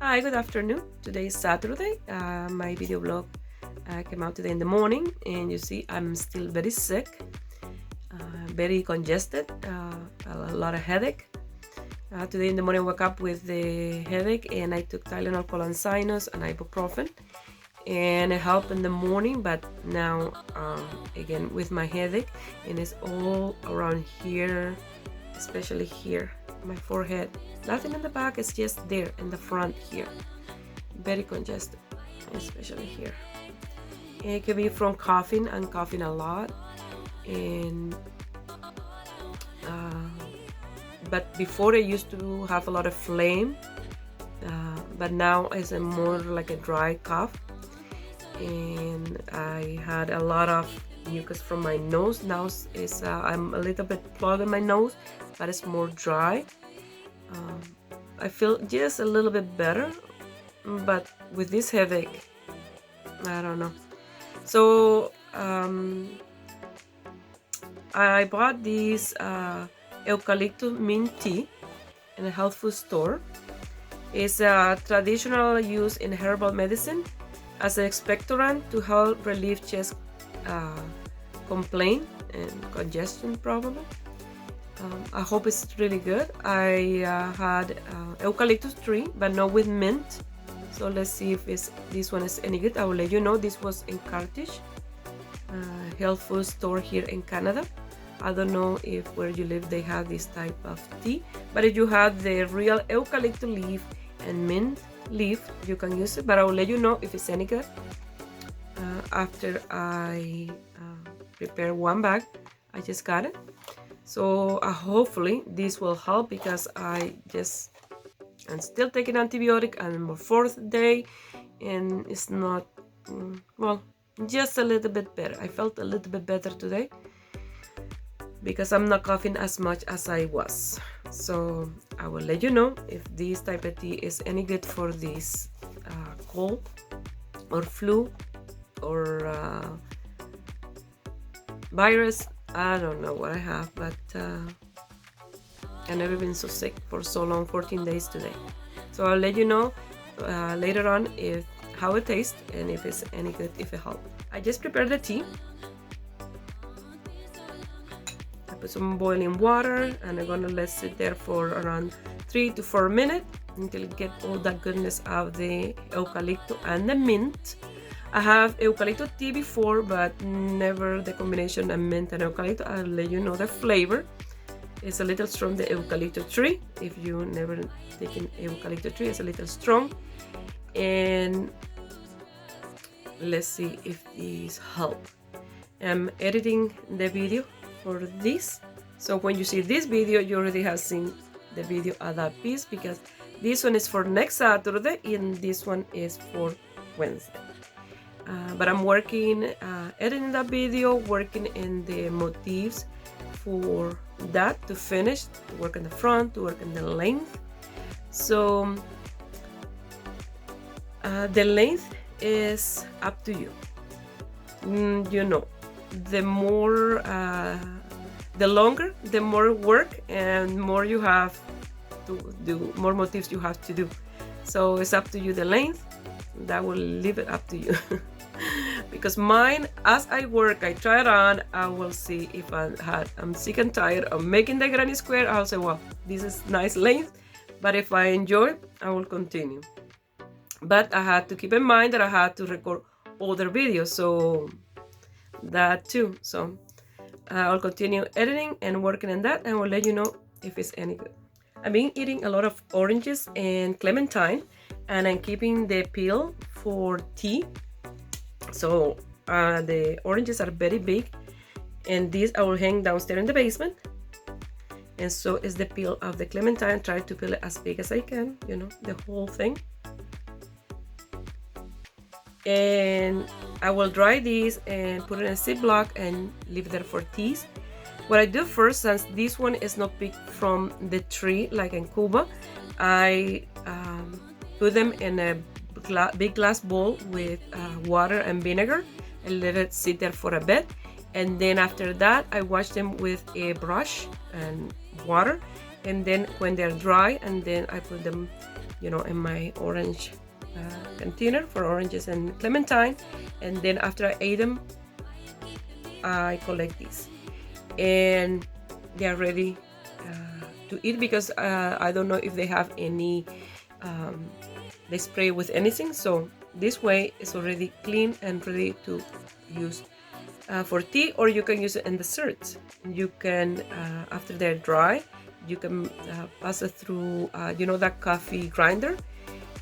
Hi, good afternoon. Today is Saturday. My video blog came out today in the morning, and you see I'm still very sick, very congested, a lot of headache. Today in the morning I woke up with the headache, and I took Tylenol, colon sinus, and ibuprofen, and it helped in the morning. But now again with my headache, and it's all around here, especially here, my forehead. Nothing in the back, it's just there in the front here. Very congested, especially here. And it could be from coughing and coughing a lot. And but before I used to have a lot of phlegm, but now it's more like a dry cough. And I had a lot of mucus from my nose. Now it's I'm a little bit plugged in my nose, but it's more dry. I feel just a little bit better, but with this headache, I don't know. So I bought this eucalyptus mint tea in a health food store. It's a traditional use in herbal medicine as an expectorant to help relieve chest complaint and congestion probably. I hope it's really good. I had eucalyptus tree, but not with mint. So let's see if this one is any good. I will let you know. This was in Carthage, health food store here in Canada. I don't know if where you live they have this type of tea, but if you have the real eucalyptus leaf and mint leaf, you can use it. But I will let you know if it's any good after I prepare one bag. I just got it. So hopefully this will help, because I'm still taking antibiotic. I'm on my 4th day, and it's not well, just a little bit better. I felt a little bit better today because I'm not coughing as much as I was. So I will let you know if this type of tea is any good for this cold or flu or virus. I don't know what I have, but I've never been so sick for so long, 14 days today. So I'll let you know later on how it tastes and if it's any good, if it helps. I just prepared the tea. I put some boiling water, and I'm gonna let it sit there for around 3 to 4 minutes until it get all that goodness out of the eucalyptus and the mint. I have eucalyptus tea before, but never the combination of mint and eucalyptus. I'll let you know the flavor. It's a little strong, the eucalyptus tree. If you never taken eucalyptus tree, it's a little strong. And let's see if these help. I'm editing the video for this. So when you see this video, you already have seen the video of that piece, because this one is for next Saturday and this one is for Wednesday. But I'm working, editing that video, working in the motifs for that to finish, to work in the front, to work in the length. So the length is up to you. You know, the more, the longer, the more work and more you have to do, more motifs you have to do. So it's up to you the length. That will leave it up to you. Because mine, as I work, I try it on, I will see if I'm sick and tired of making the granny square. I'll say, well, this is nice length, but if I enjoy, I will continue. But I had to keep in mind that I had to record other videos, so that too. So I'll continue editing and working on that, and will let you know if it's any good. I've been eating a lot of oranges and clementine, and I'm keeping the peel for tea. So the oranges are very big, and these I will hang downstairs in the basement. And so is the peel of the clementine. Try to peel it as big as I can, you know, the whole thing. And I will dry these and put it in a Ziploc and leave it there for teas. What I do first, since this one is not picked from the tree like in Cuba, I put them in a big glass bowl with water and vinegar and let it sit there for a bit. And then after that, I wash them with a brush and water, and then when they're dry, and then I put them in my orange container for oranges and clementine, and then after I ate them, I collect these, and they are ready to eat, because I don't know if they have any they spray with anything. So this way it's already clean and ready to use for tea, or you can use it in desserts. You can after they're dry, you can pass it through that coffee grinder,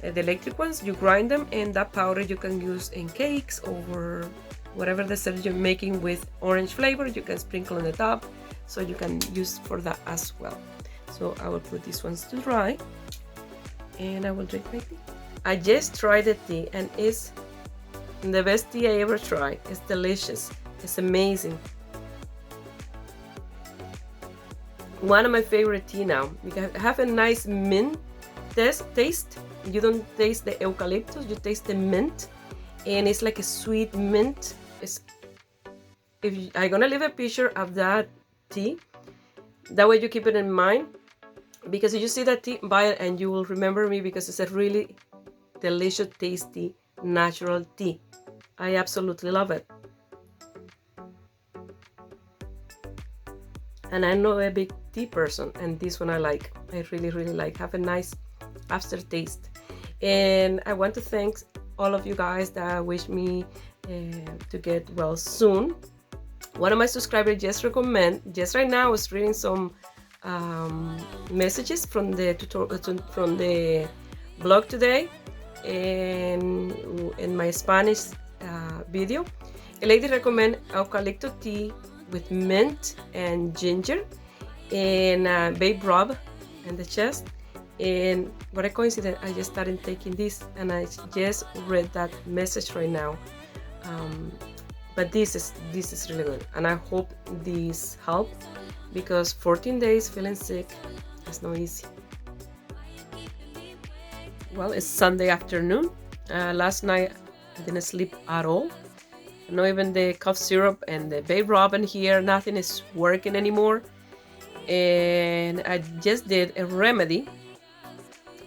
the electric ones. You grind them, and that powder you can use in cakes or whatever dessert you're making with orange flavor. You can sprinkle on the top, so you can use for that as well. So I will put these ones to dry, and I will drink my tea. I just tried the tea, and it's the best tea I ever tried. It's delicious. It's amazing. One of my favorite tea now. You can have a nice mint taste. You don't taste the eucalyptus, you taste the mint, and it's like a sweet mint. I'm gonna leave a picture of that tea. That way you keep it in mind, because if you see that tea, buy it and you will remember me, because it's a really delicious, tasty, natural tea. I absolutely love it. And I'm not a big tea person, and this one I like. I really, really like. Have a nice aftertaste. And I want to thank all of you guys that wish me to get well soon. One of my subscribers just right now I was reading some messages from the blog today, and in my Spanish video, a lady recommended eucalyptus tea with mint and ginger and babe rub in the chest. And what a coincidence, I just started taking this, and I just read that message right now. But this is really good, and I hope this helped, because 14 days feeling sick is not easy. Well, it's Sunday afternoon. Last night I didn't sleep at all. Not even the cough syrup and the babe robin here, nothing is working anymore. And I just did a remedy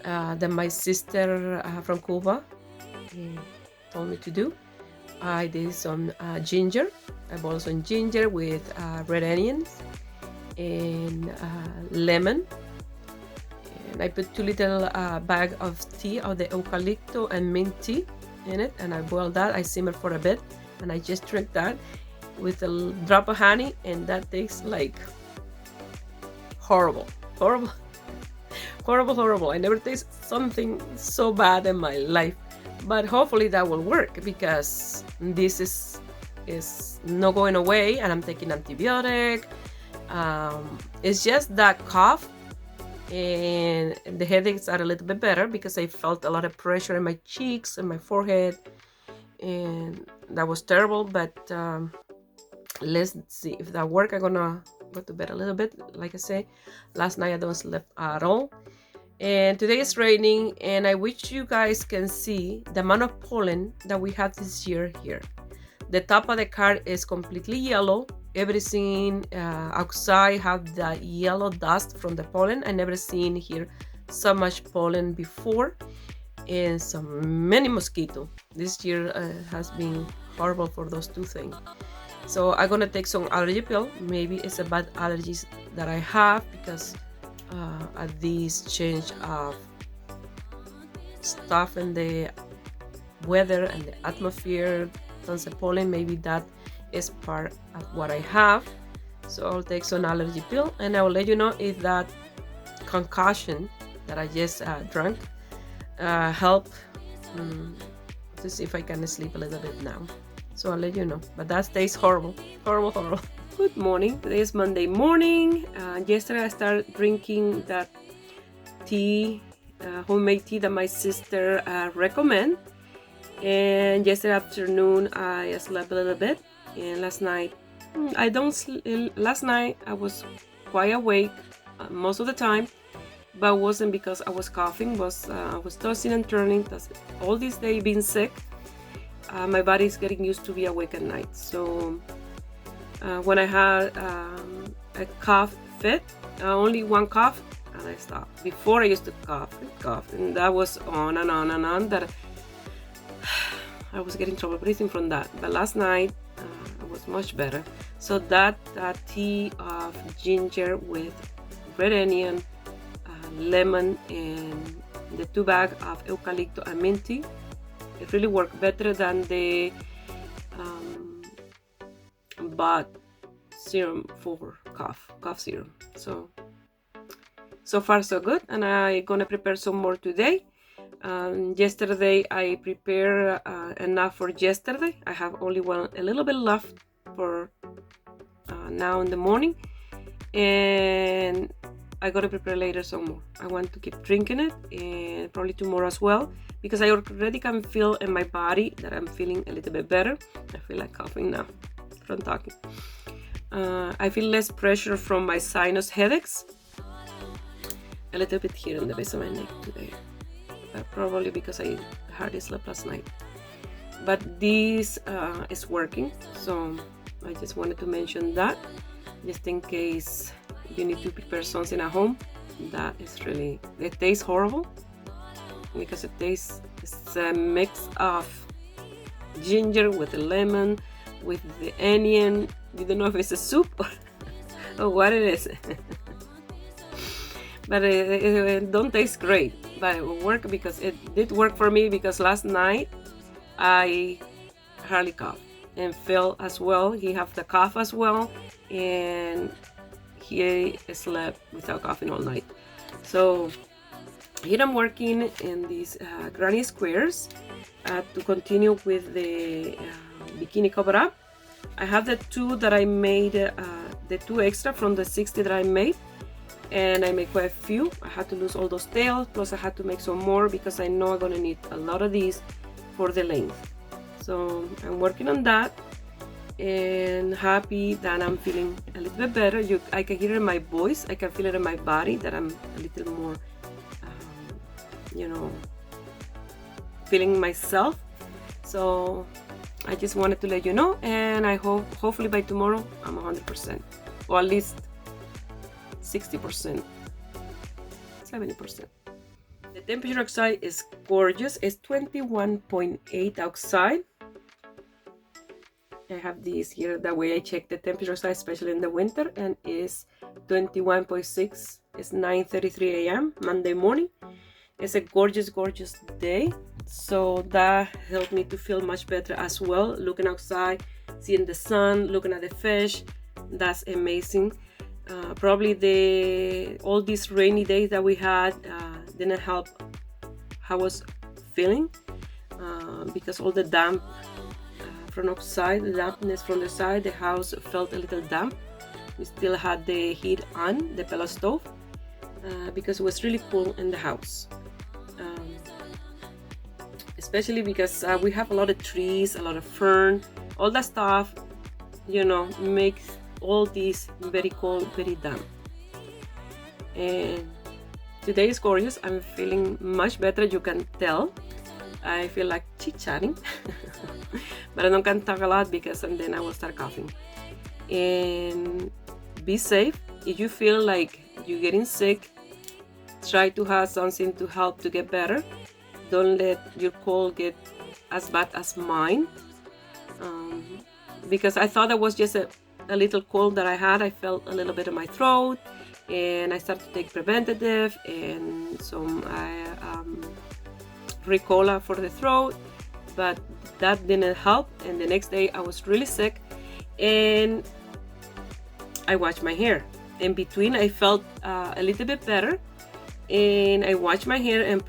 that my sister from Cuba told me to do. I did some ginger. I boiled some ginger with red onions and lemon. And I put 2 little bag of tea of the eucalyptus and mint tea in it, and I boiled that. I simmered for a bit, and I just drink that with a drop of honey, and that tastes like horrible. I never tasted something so bad in my life, but hopefully that will work, because this is not going away, and I'm taking antibiotic. It's just that cough, and the headaches are a little bit better, because I felt a lot of pressure in my cheeks and my forehead, and that was terrible. But let's see if that works. I'm gonna go to bed a little bit. Like I say, last night I don't sleep at all, and today it's raining, and I wish you guys can see the amount of pollen that we have this year here. The top of the car is completely yellow. Everything outside have the yellow dust from the pollen. I never seen here so much pollen before, and so many mosquitoes. This year has been horrible for those two things. So I'm gonna take some allergy pill. Maybe it's a bad allergies that I have, because at this change of stuff in the weather and the atmosphere, tons of pollen, maybe that is part of what I have. So I'll take some allergy pill, and I will let you know if that concoction that I just drank help to see if I can sleep a little bit now. So I'll let you know, but that tastes horrible. Good morning. Today is Monday morning. Yesterday I started drinking that tea, homemade tea that my sister recommended. And yesterday afternoon I slept a little bit, and last night I was quite awake most of the time, but it wasn't because I was coughing. I was tossing and turning. All this day being sick, my body is getting used to be awake at night. So when I had a cough fit, only one cough, and I stopped. Before I used to cough and cough, and that was on and on and on, that I was getting trouble breathing from that. But last night it was much better. So that tea of ginger with red onion, lemon, and the 2 bags of eucalyptus and mint tea, it really worked better than the bought serum for cough serum. So far so good, and I'm gonna prepare some more today. Yesterday I prepared enough for yesterday. I have only a little bit left for now in the morning, and I gotta prepare later some more. I want to keep drinking it, and probably tomorrow as well, because I already can feel in my body that I'm feeling a little bit better. I feel like coughing now from talking. I feel less pressure from my sinus headaches. A little bit here in the base of my neck today, but probably because I hardly slept last night. But this is working, so I just wanted to mention that, just in case you need to prepare something at home that is really, it tastes horrible, because it's a mix of ginger with the lemon, with the onion. You don't know if it's a soup or what it is. But it don't taste great, but it will work, because it did work for me, because last night I hardly coughed, and Phil as well, he have the cough as well, and he slept without coughing all night. So here I'm working in these granny squares to continue with the bikini cover up. I have the 2 that I made, the 2 extra from the 60 that I made, and I make quite a few. I had to lose all those tails, plus I had to make some more, because I know I'm gonna need a lot of these for the length. So I'm working on that, and happy that I'm feeling a little bit better. I can hear it in my voice, I can feel it in my body that I'm a little more, feeling myself. So I just wanted to let you know, and I hopefully by tomorrow I'm 100%, or at least 60%, 70%. The temperature outside is gorgeous. It's 21.8 outside. I have these here, that way I check the temperature outside, especially in the winter, and it's 21.6. It's 9:33 a.m. Monday morning. It's a gorgeous day, so that helped me to feel much better as well. Looking outside, seeing the sun, looking at the fish, that's amazing. Probably all these rainy days that we had didn't help how I was feeling, because all the damp from outside, the dampness from the side, the house felt a little damp. We still had the heat on, the pellet stove, because it was really cool in the house. Especially because we have a lot of trees, a lot of fern, all that stuff, makes all these very cold, very damp. And today is gorgeous. I'm feeling much better, you can tell. I feel like chit-chatting, but I don't can talk a lot, because and then I will start coughing. And be safe. If you feel like you're getting sick, try to have something to help to get better. Don't let your cold get as bad as mine, because I thought that was just a little cold that I had. I felt a little bit in my throat, and I started to take preventative and some Ricola for the throat, but that didn't help. And the next day I was really sick, and I washed my hair. In between I felt a little bit better, and I washed my hair, and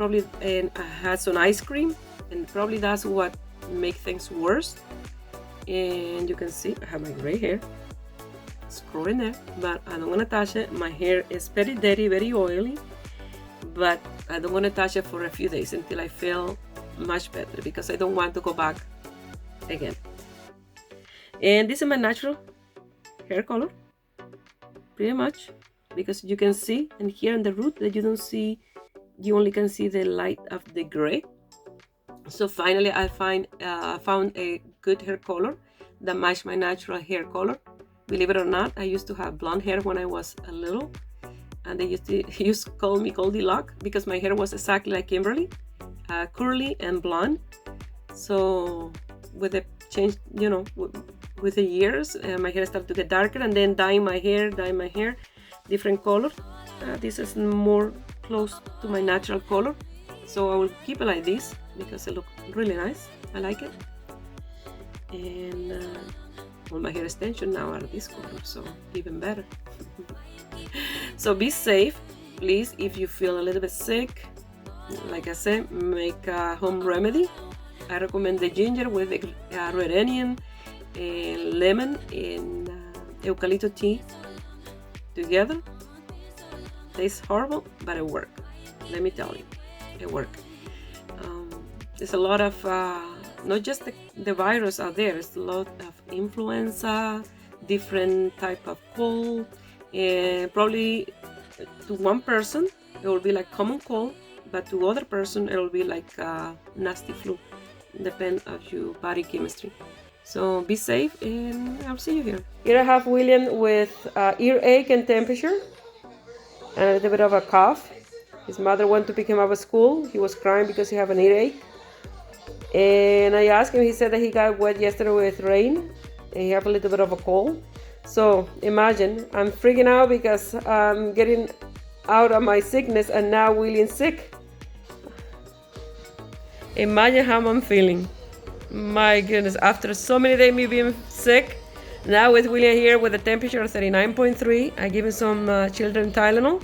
I had some ice cream, and probably that's what made things worse. And you can see I have my gray hair. It's growing there, but I don't want to touch it. My hair is very dirty, very oily, but I don't want to touch it for a few days until I feel much better, because I don't want to go back again. And this is my natural hair color, pretty much, because you can see, and here in the root that you only can see the light of the gray. So finally I found a good hair color that matched my natural hair color. Believe it or not, I used to have blonde hair when I was a little, and they used to call me Goldilocks because my hair was exactly like Kimberly, curly and blonde. So with the change, you know, with the years, my hair started to get darker, and then dye my hair, different color. This is more close to my natural color, so I will keep it like this because it looks really nice. I like it. And all my hair extensions now are this color, so even better. So be safe, please. If you feel a little bit sick, like I said, make a home remedy. I recommend the ginger with the red onion and lemon and eucalyptus tea together. Tastes horrible, but it works. Let me tell you, it works. There's a lot of not just the virus out there. There's a lot of influenza, different type of cold, and probably to one person it will be like common cold, but to other person it will be like nasty flu. Depends of your body chemistry. So be safe, and I'll see you here. Here I have William with earache and temperature and a little bit of a cough. His mother went to pick him up at school. He was crying because he had an earache. And I asked him, he said that he got wet yesterday with rain and he had a little bit of a cold. So imagine, I'm freaking out because I'm getting out of my sickness and now William's sick. Imagine how I'm feeling. My goodness, after so many days me being sick, now with William here with a temperature of 39.3, I give him some children Tylenol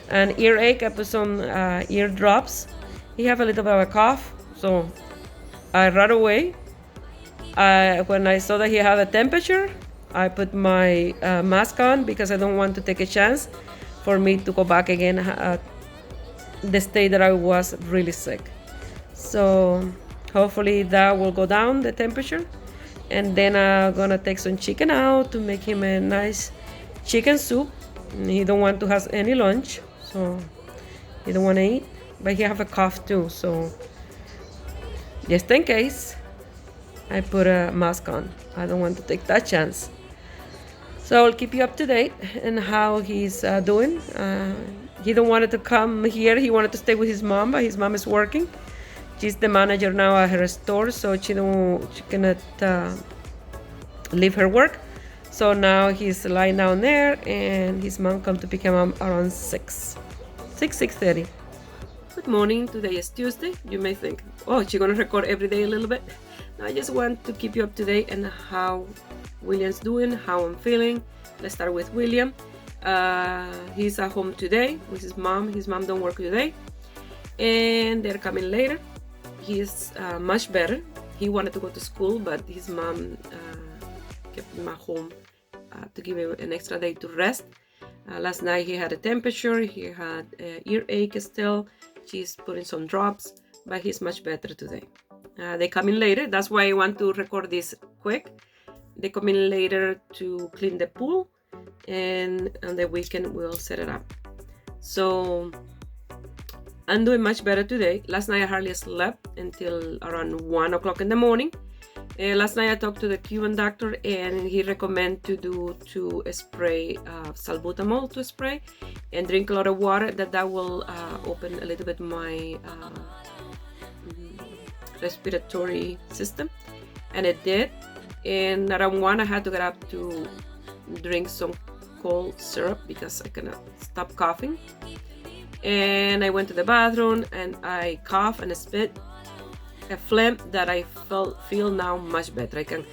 and earache. I put some ear drops. He have a little bit of a cough, so I right away, when I saw that he had a temperature, I put my mask on because I don't want to take a chance for me to go back again the state that I was really sick. So hopefully that will go down, the temperature. And then I'm gonna take some chicken out to make him a nice chicken soup. He don't want to have any lunch, so he don't want to eat. But he have a cough too, so just in case, I put a mask on. I don't want to take that chance. So I'll keep you up to date on how he's doing. He don't want to come here. He wanted to stay with his mom, but his mom is working. She's the manager now at her store, so she cannot leave her work. So now he's lying down there, and his mom come to pick him up around 6:30. Good morning. Today is Tuesday. You may think, oh, she's gonna record every day a little bit. No, I just want to keep you up to date on how William's doing, how I'm feeling. Let's start with William. He's at home today with his mom. His mom don't work today, and they're coming later. He's much better. He wanted to go to school, but his mom kept him at home to give him an extra day to rest. Last night he had a temperature. He had earache still. She's putting some drops, but he's much better today. They come in later. That's why I want to record this quick. They come in later to clean the pool, and on the weekend we'll set it up. So I'm doing much better today. Last night I hardly slept until around 1 o'clock in the morning. Last night I talked to the Cuban doctor, and he recommended to spray salbutamol to spray and drink a lot of water. That will open a little bit my respiratory system, and it did. And around 1 I had to get up to drink some cold syrup because I cannot stop coughing. And I went to the bathroom and I coughed and spit a phlegm that I feel now much better. I can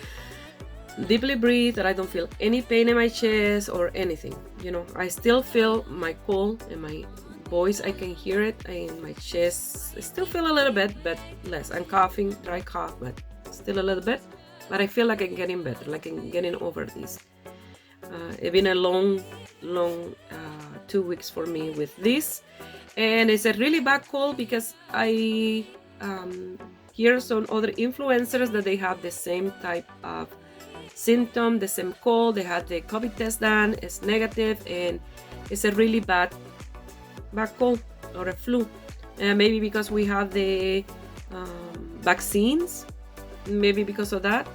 deeply breathe, and I don't feel any pain in my chest or anything. You know, I still feel my cold in my voice. I can hear it in my chest. I still feel a little bit, but less. I'm coughing, dry cough, but still a little bit. But I feel like I'm getting better, like I'm getting over this. It's been a long 2 weeks for me with this, and it's a really bad cold because I hear some other influencers that they have the same type of symptom, the same cold. They had the COVID test done, it's negative, and it's a really bad cold or a flu. Maybe because we have the vaccines, maybe because of that.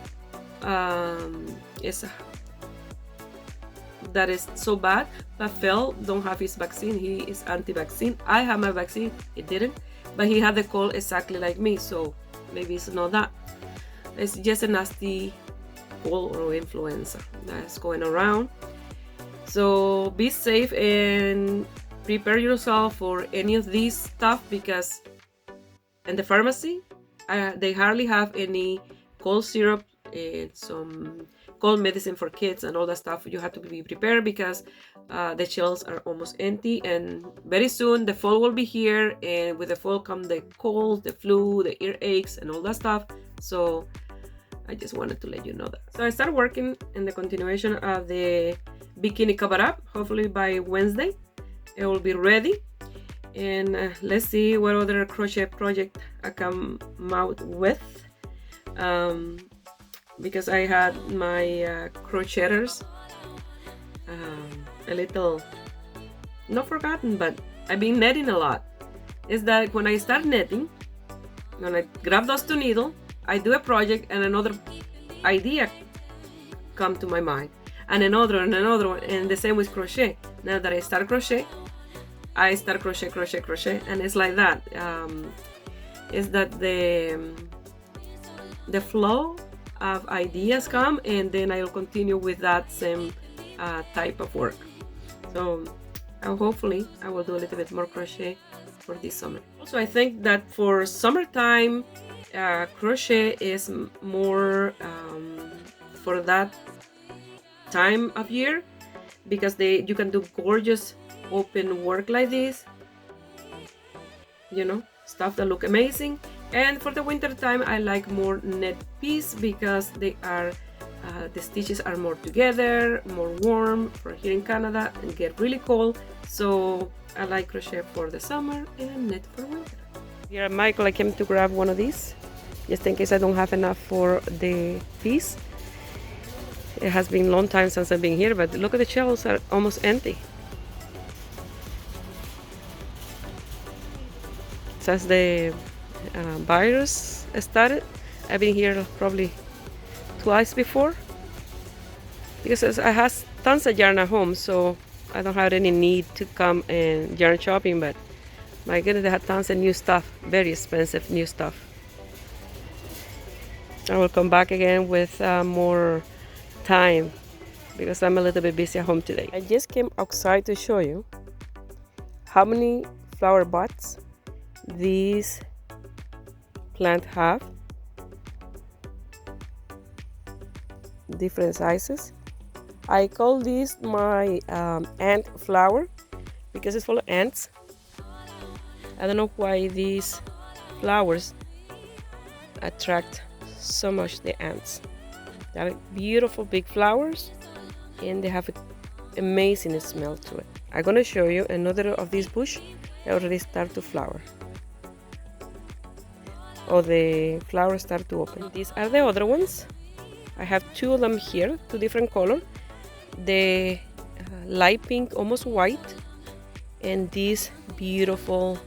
that is so bad, but Phil don't have his vaccine. He is anti-vaccine. I have my vaccine. He didn't, but he had the cold exactly like me, so maybe it's not that. It's just a nasty cold or influenza that's going around. So be safe and prepare yourself for any of these stuff, because in the pharmacy they hardly have any cold syrup and some cold medicine for kids and all that stuff. You have to be prepared because the shelves are almost empty, and very soon the fall will be here, and with the fall come the cold, the flu, the earaches and all that stuff. So I just wanted to let you know that. So I started working in the continuation of the bikini cover up. Hopefully by Wednesday it will be ready, and let's see what other crochet project I come out with, because I had my crocheters a little, not forgotten, but I've been netting a lot. Is that when I start netting, when I grab those 2 needles, I do a project and another idea come to my mind, and another one, and the same with crochet. Now that I start crochet, I start crochet, and it's like that. Is that the flow of ideas come, and then I'll continue with that same type of work. So hopefully I will do a little bit more crochet for this summer. Also, I think that for summertime, crochet is more for that time of year, because you can do gorgeous open work like this, you know, stuff that look amazing. And for the winter time, I like more net piece, because they are the stitches are more together, more warm for here in Canada, and get really cold. So I like crochet for the summer and net for winter. Here at Michael, I came to grab one of these just in case I don't have enough for the piece. It has been a long time since I've been here, but look at the shelves are almost empty. Since the virus started, I've been here probably twice before, because I have tons of yarn at home, so I don't have any need to come and yarn shopping. But my goodness, they have tons of new stuff, very expensive new stuff. I will come back again with more time, because I'm a little bit busy at home today. I just came outside to show you how many flower buds these plants have. Different sizes. I call this my ant flower, because it's full of ants. I don't know why these flowers attract so much the ants. They have beautiful big flowers, and they have an amazing smell to it. I'm gonna show you another of these bush that already start to flower, or the flowers start to open. These are the other ones. I have 2 of them here, 2 different colors. The light pink, almost white, and this beautiful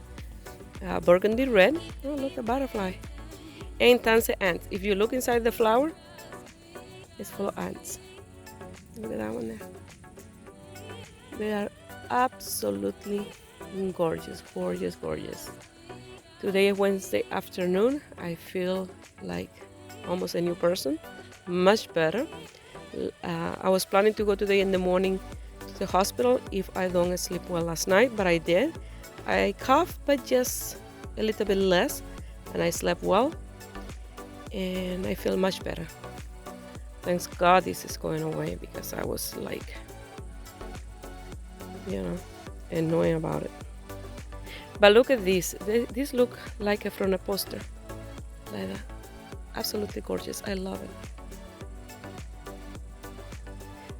burgundy red. Oh, look, a butterfly. And tons of ants. If you look inside the flower, it's full of ants. Look at that one there. They are absolutely gorgeous, gorgeous, gorgeous. Today is Wednesday afternoon. I feel like almost a new person, much better. I was planning to go today in the morning to the hospital if I don't sleep well last night, but I did. I coughed, but just a little bit less, and I slept well, and I feel much better. Thanks God this is going away, because I was like, you know, annoying about it. But look at this. This look like from a poster, like that. Absolutely gorgeous. I love it.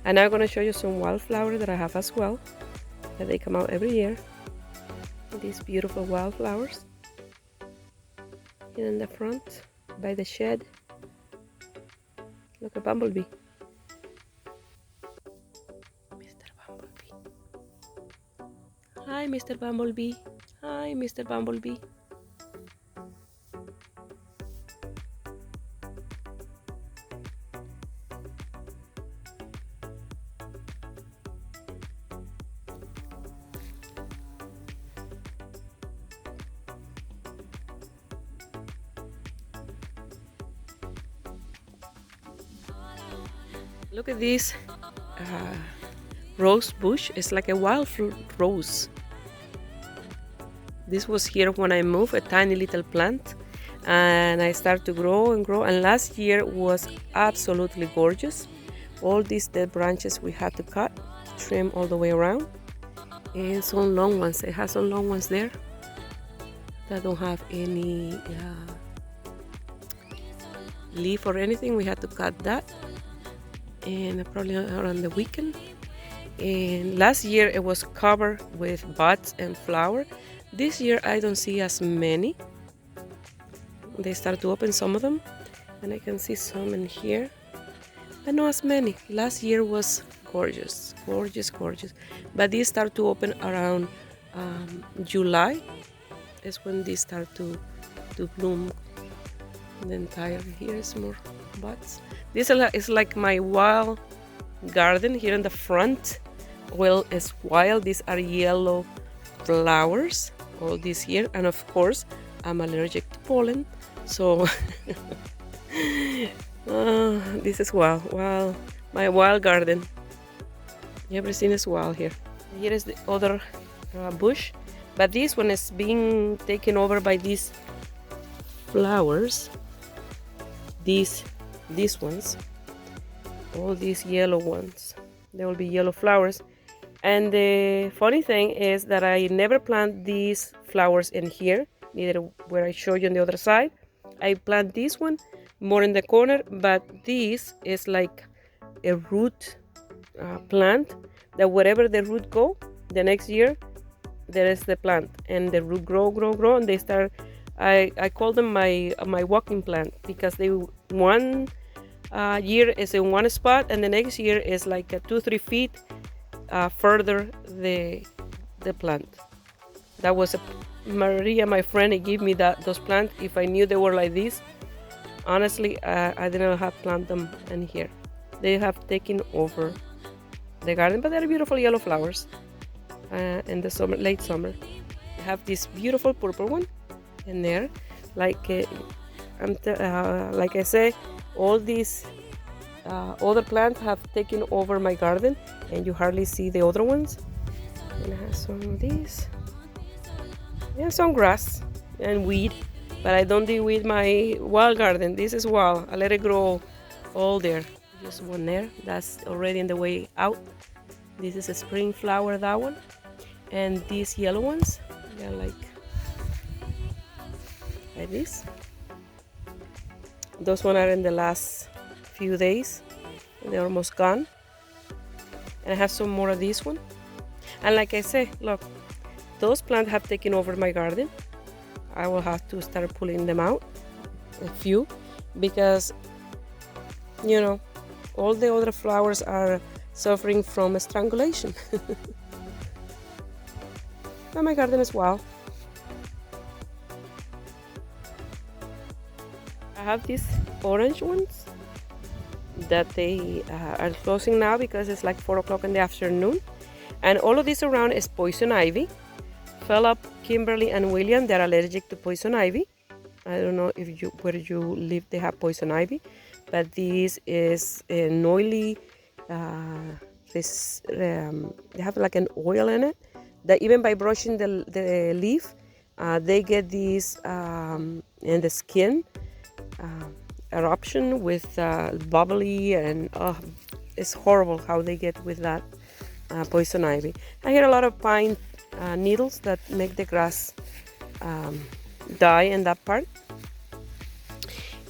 And I'm going to show you some wildflowers that I have as well, that they come out every year. These beautiful wildflowers here in the front by the shed. Look, a bumblebee. Mr. Bumblebee. Hi, Mr. Bumblebee. Hi, Mr. Bumblebee. Look at this rose bush. It's like a wild rose. This was here when I moved, a tiny little plant, and I started to grow and grow, and last year was absolutely gorgeous. All these dead branches we had to cut, trim all the way around, and some long ones. It has some long ones there that don't have any leaf or anything. We had to cut that, and probably around the weekend. And last year it was covered with buds and flower. This year I don't see as many. They start to open some of them, and I can see some in here, but not as many. Last year was gorgeous, gorgeous, gorgeous. But these start to open around July. Is when these start to bloom. The entire here is more buds. This is like my wild garden here in the front. Well, it's wild. These are yellow flowers all this year, and of course I'm allergic to pollen, so this is wild. Wow, my wild garden. Everything is wild here. Here is the other bush, but this one is being taken over by these flowers. These ones, all these yellow ones, there will be yellow flowers. And the funny thing is that I never plant these flowers in here, neither where I show you on the other side. I plant this one more in the corner, but this is like a root plant that wherever the root go, the next year there is the plant, and the root grow, and they start. I call them my walking plant, because they one year is in one spot, and the next year is like 2-3 feet further the plant. That was Maria, my friend, gave me those plants. If I knew they were like this, honestly, I didn't have plant them in here. They have taken over the garden, but they're beautiful yellow flowers in the summer, late summer. I have this beautiful purple one in there, like I say, all these other plants have taken over my garden, and you hardly see the other ones. And I have some of these, and some grass and weed, but I don't deal with my wild garden. This is wild. I let it grow all there. Just one there, that's already in the way out. This is a spring flower, that one. And these yellow ones, they're like this. Those one are in the last few days, they're almost gone. And I have some more of this one. And like I say, look, those plants have taken over my garden. I will have to start pulling them out, a few, because you know, all the other flowers are suffering from strangulation. But my garden is wild. I have these orange ones that they are closing now because it's like 4 o'clock in the afternoon. And all of this around is poison ivy. Philip, Kimberly, and William, they're allergic to poison ivy. I don't know if where you live they have poison ivy, but this is an oily, they have like an oil in it, that even by brushing the leaf, they get these in the skin, eruption with bubbly, and it's horrible how they get with that poison ivy. I hear a lot of pine needles that make the grass die in that part.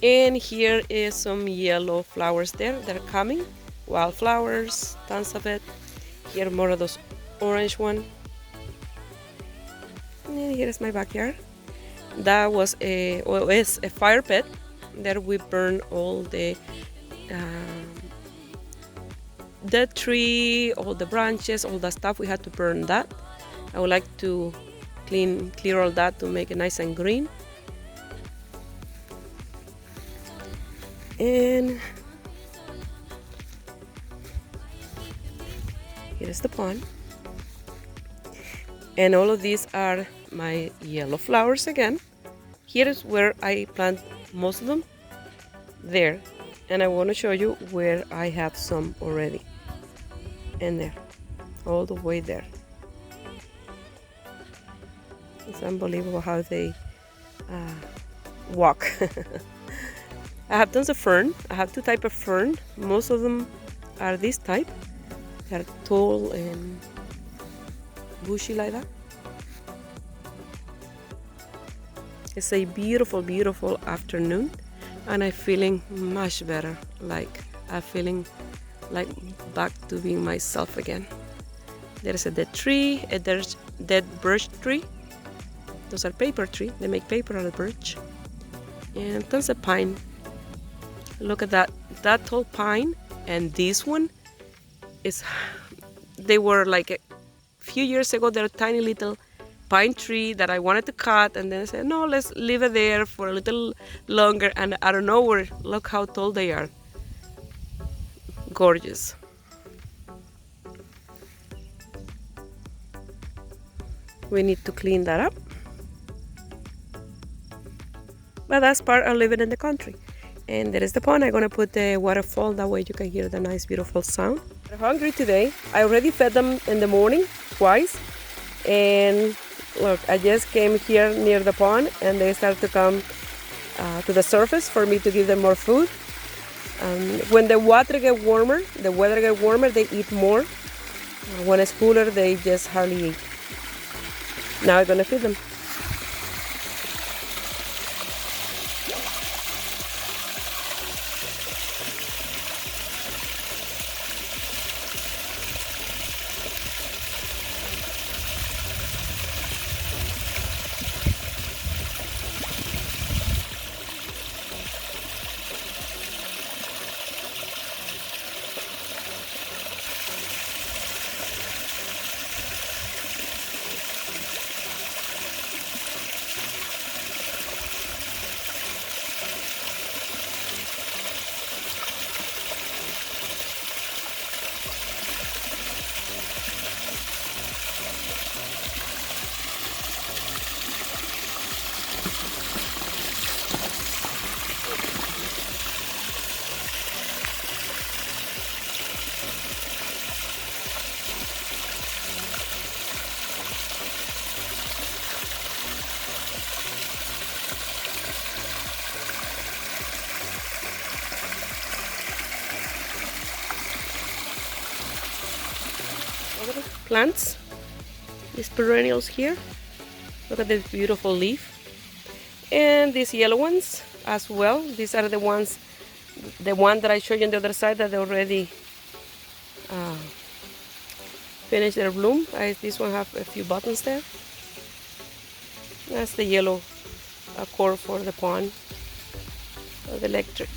And here is some yellow flowers there. They're coming. Wildflowers, tons of it. Here more of those orange one. And here is my backyard. That was is a fire pit. There we burn all the dead tree, all the branches, all the stuff. We had to burn that. I would like to clear all that to make it nice and green. And here is the pond. And all of these are my yellow flowers again. Here is where I plant most of them. There. And I want to show you where I have some already in there, all the way there. It's unbelievable how they walk. I have tons of fern. I have two types of fern. Most of them are this type. They're tall and bushy like that. It's a beautiful, beautiful afternoon, and I'm feeling much better. Like I'm feeling like back to being myself again. There's a dead tree, a dead birch tree. Those are paper tree. They make paper out of birch. And tons of pine. Look at that tall pine, and this one is. They were like a few years ago. They're a tiny little pine tree that I wanted to cut, and then I said, no, let's leave it there for a little longer. And out of nowhere, look how tall they are. Gorgeous. We need to clean that up. But that's part of living in the country. And there is the pond. I'm gonna put the waterfall, that way you can hear the nice, beautiful sound. They're hungry today. I already fed them in the morning twice. And look, I just came here near the pond, and they start to come to the surface for me to give them more food. When the water get warmer, the weather get warmer, they eat more. When it's cooler, they just hardly eat. Now I'm gonna feed them. Other plants, these perennials here. Look at this beautiful leaf. And these yellow ones as well. These are the ones, the one that I showed you on the other side that they already finished their bloom. This one have a few buttons there. That's the yellow cord for the pond, or the electric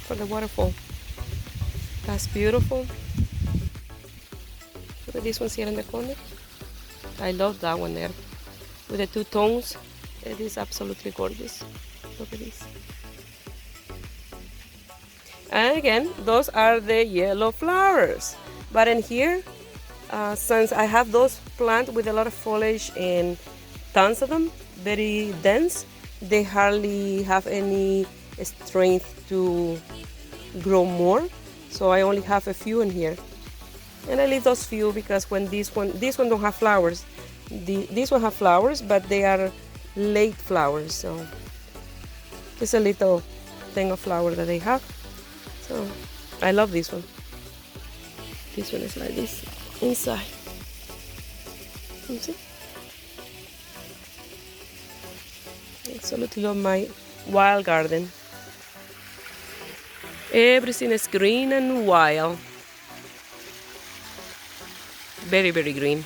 for the waterfall. That's beautiful. Look at these ones here in the corner. I love that one there with the two tones. It is absolutely gorgeous. Look at this. And again, those are the yellow flowers. But in here, since I have those plants with a lot of foliage and tons of them, very dense, they hardly have any strength to grow more. So I only have a few in here. And I leave those few because when this one don't have flowers. This one have flowers, but they are late flowers. So just a little thing of flower that they have. So I love this one. This one is like this inside. You see? Absolutely love my wild garden. Everything is green and wild. Very, very green.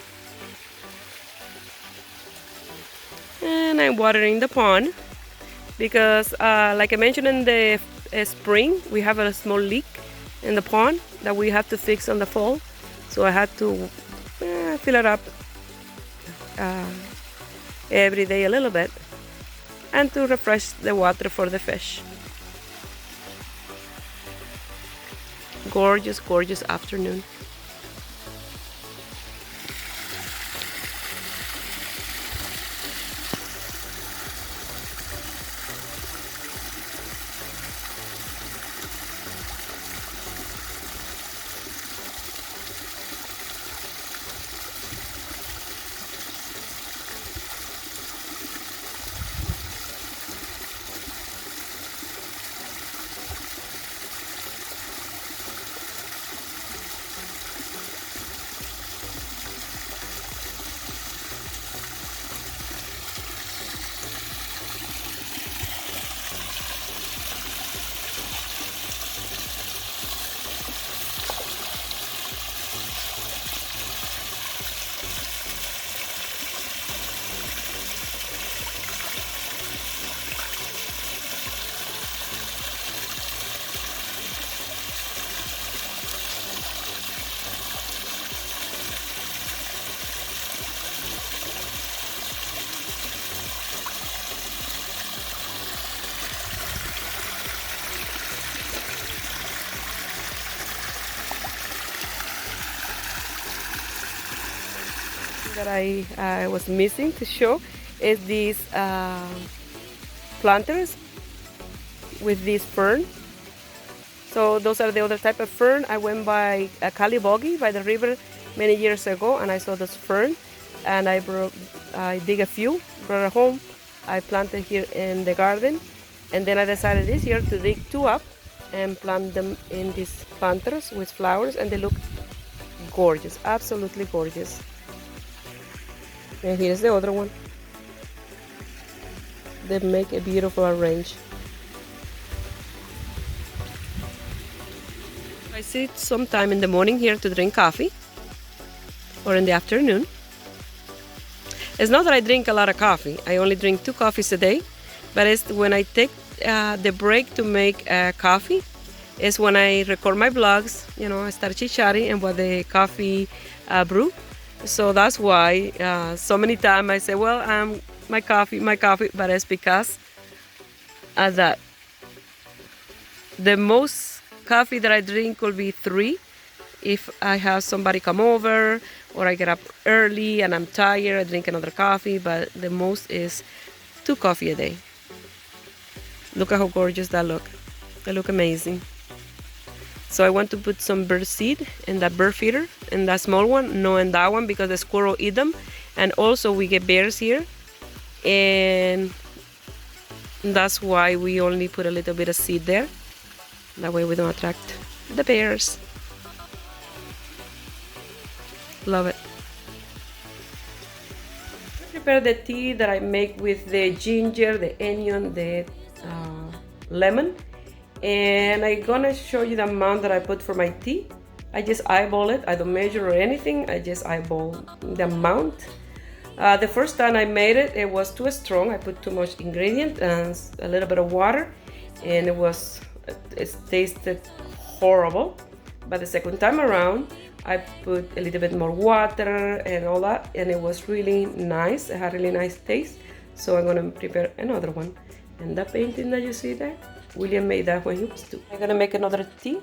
And I'm watering the pond because like I mentioned in the spring, we have a small leak in the pond that we have to fix in the fall. So I had to fill it up every day a little bit, and to refresh the water for the fish. Gorgeous, gorgeous afternoon. that I was missing to show is these planters with this fern. So those are the other type of fern. I went by a Cali Boggy by the river many years ago, and I saw this fern, and I dig a few, brought it home. I planted here in the garden, and then I decided this year to dig 2 up and plant them in these planters with flowers, and they look gorgeous, absolutely gorgeous. And here's the other one. They make a beautiful arrange. I sit sometime in the morning here to drink coffee, or in the afternoon. It's not that I drink a lot of coffee. I only drink 2 coffees a day, but it's when I take the break to make coffee is when I record my vlogs. You know, I start chit-chatting and what the coffee brew. So that's why so many times I say, well, my coffee, but it's because of that. The most coffee that I drink will be 3 if I have somebody come over, or I get up early and I'm tired, I drink another coffee, but the most is 2 coffee a day. Look at how gorgeous that look. They look amazing. So I want to put some bird seed in that bird feeder, in that small one, no in that one because the squirrel eat them. And also we get bears here, and that's why we only put a little bit of seed there. That way we don't attract the bears. Love it. I prepare the tea that I make with the ginger, the onion, the lemon, and I'm gonna show you the amount that I put for my tea. I just eyeball it. I don't measure or anything. I just eyeball the amount. The first time I made it, it was too strong. I put too much ingredient and a little bit of water, and it tasted horrible. But the second time around, I put a little bit more water and all that, and it was really nice. It had a really nice taste. So I'm gonna prepare another one. And that painting that you see there, William made that when he was 2. I'm gonna make another tea.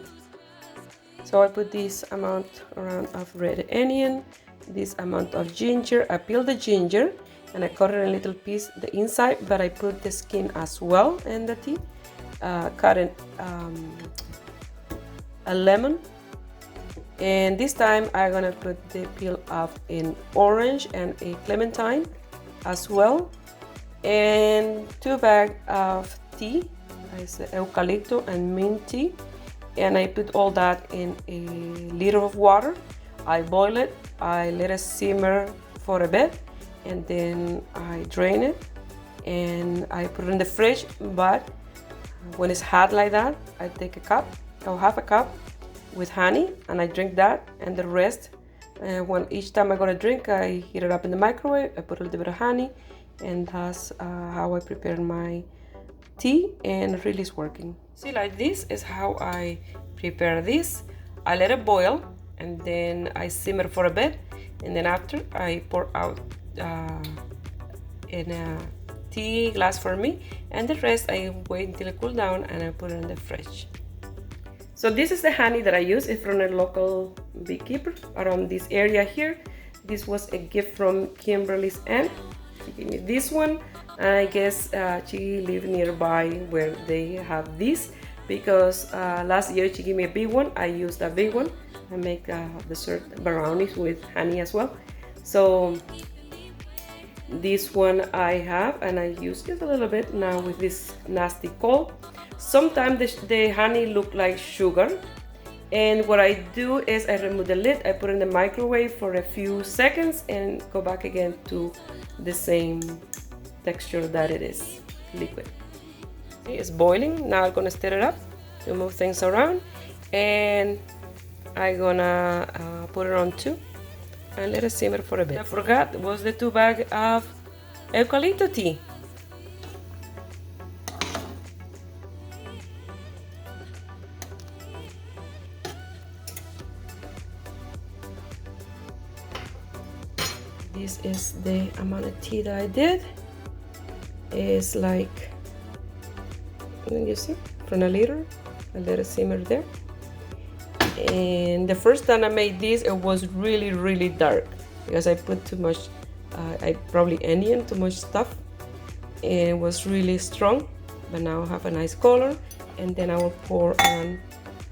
So I put this amount around of red onion, this amount of ginger. I peel the ginger and I cut it in little piece the inside, but I put the skin as well in the tea. Cut in a lemon, and this time I'm gonna put the peel of an orange and a clementine as well, and 2 bags of tea. I said eucalyptus and mint tea, and I put all that in a liter of water. I boil it, I let it simmer for a bit, and then I drain it and I put it in the fridge. But when it's hot like that, I take a cup or half a cup with honey and I drink that, and the rest, when each time I go to drink, I heat it up in the microwave. I put a little bit of honey, and that's how I prepare my tea, and it really is working. See, like this is how I prepare this. I let it boil, and then I simmer for a bit, and then after I pour out in a tea glass for me, and the rest I wait until it cool down and I put it in the fridge. So this is the honey that I use. It's from a local beekeeper around this area here. This was a gift from Kimberly's aunt. She gave me this one, and I guess she lived nearby where they have this, because last year she gave me a big one. I used a big one. I make dessert brownies with honey as well. So this one I have, and I use just a little bit now with this nasty cold. Sometimes the honey look like sugar, and what I do is I remove the lid, I put it in the microwave for a few seconds and go back again to the same texture that it is, liquid. See, it's boiling. Now I'm gonna stir it up to move things around, and I'm gonna put it on 2 and let it simmer for a bit. I forgot was the 2 bags of eucalyptus tea. This is the amount of tea that I did. It's like, you see, from a liter. I let it simmer there. And the first time I made this, it was really, really dark. because I put too much, I probably onion too much stuff, and it was really strong. But now I have a nice color, and then I will pour on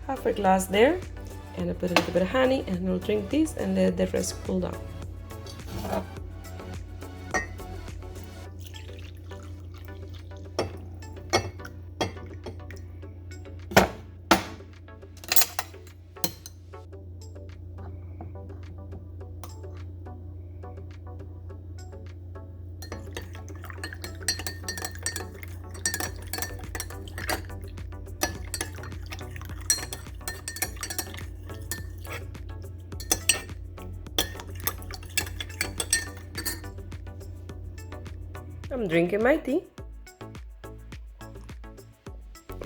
half a glass there, and I put a little bit of honey, and I'll drink this and let the rest cool down. I'm drinking my tea,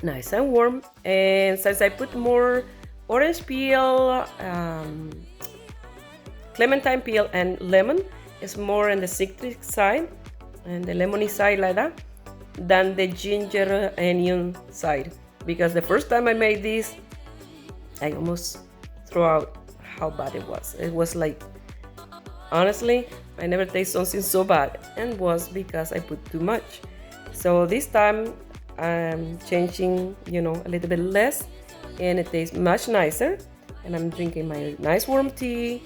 nice and warm. And since I put more orange peel, clementine peel, and lemon, it's more on the citric side and the lemony side like that than the ginger onion side. Because the first time I made this, I almost threw out how bad it was. It was like, honestly, I never tasted something so bad, and was because I put too much. So this time I'm changing, a little bit less, and it tastes much nicer. And I'm drinking my nice warm tea,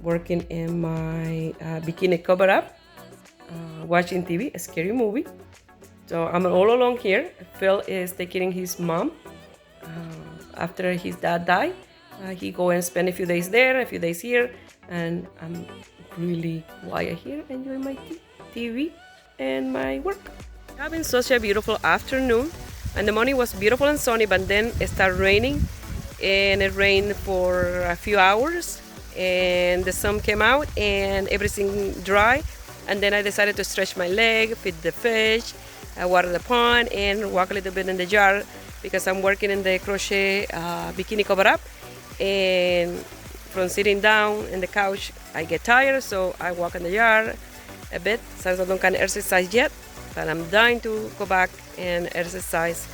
working in my bikini cover up, watching TV, a scary movie. So I'm all alone here. Phil is taking his mom after his dad died. He go and spend a few days there, a few days here, and I'm really quiet here, enjoying my TV and my work. Having such a beautiful afternoon, and the morning was beautiful and sunny, but then it started raining, and it rained for a few hours, and the sun came out and everything dry. And then I decided to stretch my leg, feed the fish, water the pond, and walk a little bit in the yard, because I'm working in the crochet bikini cover up, and from sitting down in the couch I get tired, so I walk in the yard a bit, since I don't can exercise yet, but I'm dying to go back and exercise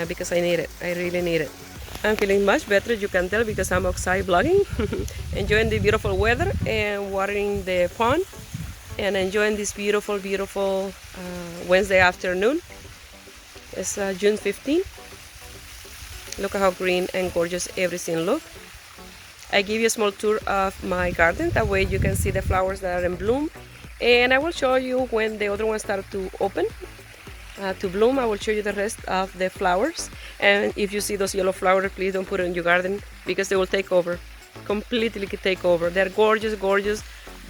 because I need it. I really need it. I'm feeling much better, you can tell, because I'm outside vlogging, enjoying the beautiful weather and watering the pond, and enjoying this beautiful Wednesday afternoon. It's June 15. Look at how green and gorgeous everything looks. I give you a small tour of my garden, that way you can see the flowers that are in bloom, and I will show you when the other ones start to open, to bloom. I will show you the rest of the flowers, and if you see those yellow flowers, please don't put it in your garden, because they will take over, completely take over. They're gorgeous,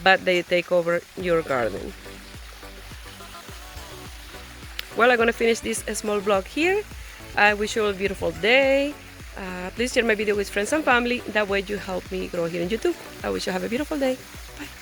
but they take over your garden. Well, I'm gonna finish this small vlog here. I wish you all a beautiful day. Please share my video with friends and family. That way you help me grow here on YouTube. I wish you have a beautiful day. Bye.